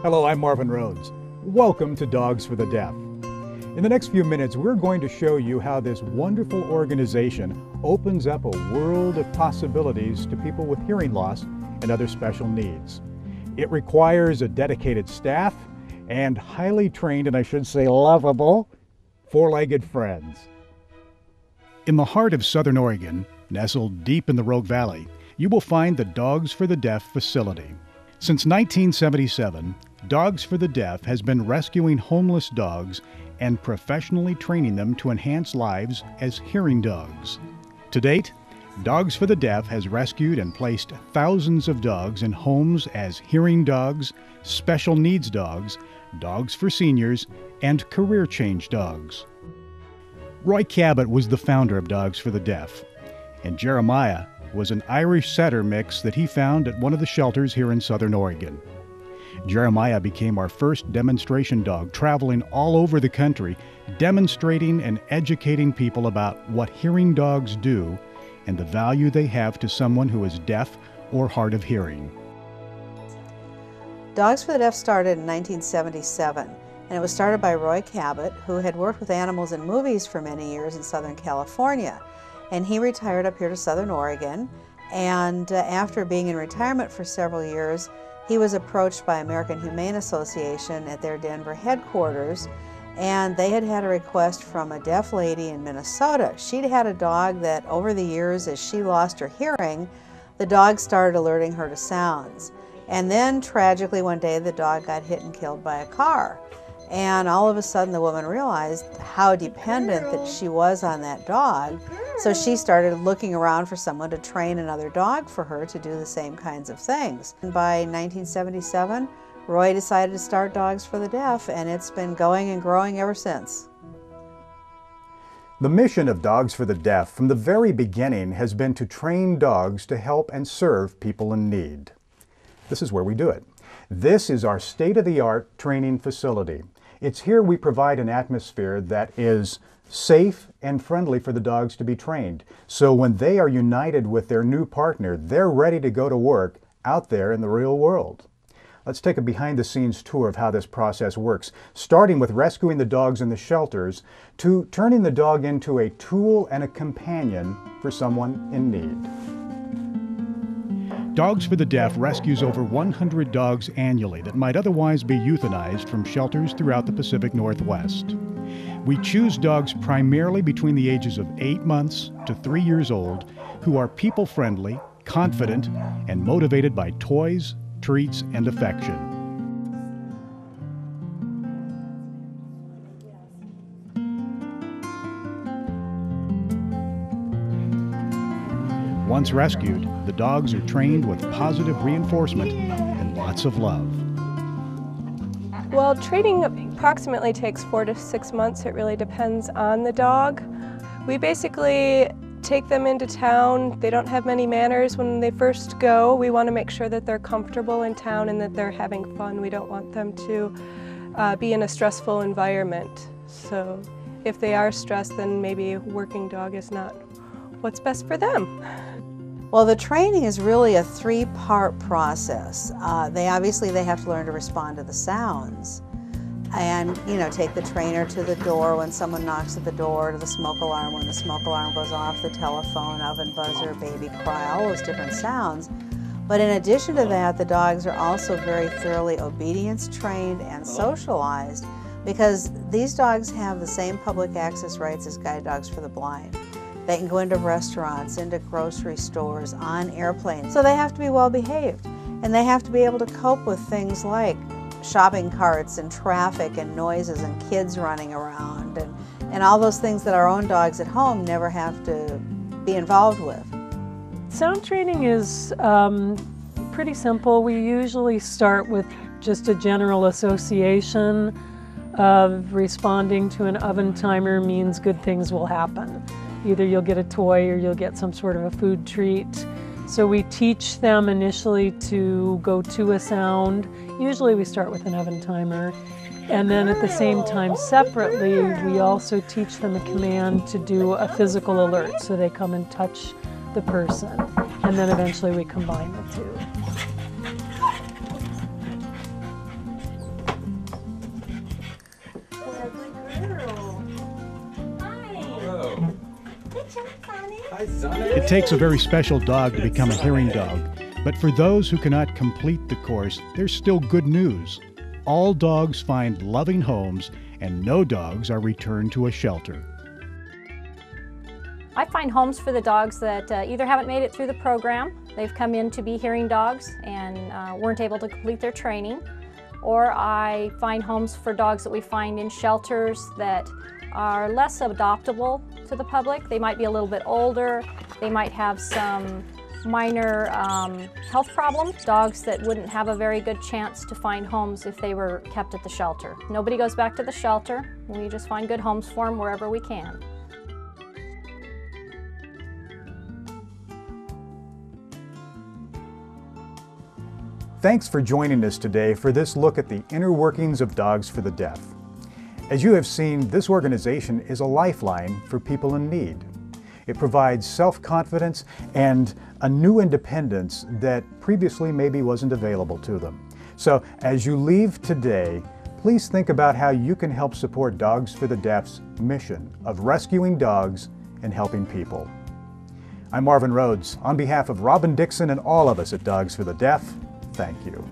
Hello, I'm Marvin Rhodes. Welcome to Dogs for the Deaf. In the next few minutes, we're going to show you how this wonderful organization opens up a world of possibilities to people with hearing loss and other special needs. It requires a dedicated staff and highly trained, and I should say lovable, four-legged friends. In the heart of Southern Oregon, nestled deep in the Rogue Valley, you will find the Dogs for the Deaf facility. Since 1977, Dogs for the Deaf has been rescuing homeless dogs and professionally training them to enhance lives as hearing dogs. To date, Dogs for the Deaf has rescued and placed thousands of dogs in homes as hearing dogs, special needs dogs, dogs for seniors, and career change dogs. Roy Cabot was the founder of Dogs for the Deaf, and Jeremiah was an Irish setter mix that he found at one of the shelters here in Southern Oregon. Jeremiah became our first demonstration dog, traveling all over the country, demonstrating and educating people about what hearing dogs do and the value they have to someone who is deaf or hard of hearing. Dogs for the Deaf started in 1977, and it was started by Roy Cabot, who had worked with animals in movies for many years in Southern California. And he retired up here to Southern Oregon, and after being in retirement for several years, he was approached by American Humane Association at their Denver headquarters, and they had had a request from a deaf lady in Minnesota. She'd had a dog that over the years, as she lost her hearing, the dog started alerting her to sounds. And then tragically one day the dog got hit and killed by a car. And all of a sudden the woman realized how dependent that she was on that dog. So she started looking around for someone to train another dog for her to do the same kinds of things. And by 1977, Roy decided to start Dogs for the Deaf, and it's been going and growing ever since. The mission of Dogs for the Deaf from the very beginning has been to train dogs to help and serve people in need. This is where we do it. This is our state-of-the-art training facility. It's here we provide an atmosphere that is safe and friendly for the dogs to be trained. So when they are united with their new partner, they're ready to go to work out there in the real world. Let's take a behind-the-scenes tour of how this process works, starting with rescuing the dogs in the shelters to turning the dog into a tool and a companion for someone in need. Dogs for the Deaf rescues over 100 dogs annually that might otherwise be euthanized from shelters throughout the Pacific Northwest. We choose dogs primarily between the ages of 8 months to 3 years old who are people-friendly, confident, and motivated by toys, treats, and affection. Once rescued, the dogs are trained with positive reinforcement and lots of love. Well, training approximately takes 4 to 6 months. It really depends on the dog. We basically take them into town. They don't have many manners when they first go. We want to make sure that they're comfortable in town and that they're having fun. We don't want them to be in a stressful environment. So if they are stressed, then maybe a working dog is not what's best for them. Well, the training is really a three-part process. They have to learn to respond to the sounds, and take the trainer to the door when someone knocks at the door, to the smoke alarm when the smoke alarm goes off, the telephone, oven buzzer, baby cry, all those different sounds. But in addition to that, the dogs are also very thoroughly obedience trained and socialized, because these dogs have the same public access rights as guide dogs for the blind. They can go into restaurants, into grocery stores, on airplanes. So they have to be well behaved, and they have to be able to cope with things like shopping carts and traffic and noises and kids running around and all those things that our own dogs at home never have to be involved with. Sound training is pretty simple. We usually start with just a general association of responding to an oven timer means good things will happen. Either you'll get a toy or you'll get some sort of a food treat. So we teach them initially to go to a sound. Usually we start with an oven timer. And then at the same time, separately, we also teach them a command to do a physical alert. So they come and touch the person. And then eventually we combine the two. Good job, Sonny. Hi, Sonny. It takes a very special dog to become a hearing dog, but for those who cannot complete the course, there's still good news. All dogs find loving homes, and no dogs are returned to a shelter. I find homes for the dogs that either haven't made it through the program, they've come in to be hearing dogs and weren't able to complete their training, or I find homes for dogs that we find in shelters that are less adoptable to the public. They might be a little bit older, they might have some minor health problems, dogs that wouldn't have a very good chance to find homes if they were kept at the shelter. Nobody goes back to the shelter, we just find good homes for them wherever we can. Thanks for joining us today for this look at the inner workings of Dogs for the Deaf. As you have seen, this organization is a lifeline for people in need. It provides self-confidence and a new independence that previously maybe wasn't available to them. So as you leave today, please think about how you can help support Dogs for the Deaf's mission of rescuing dogs and helping people. I'm Marvin Rhodes. On behalf of Robin Dixon and all of us at Dogs for the Deaf, thank you.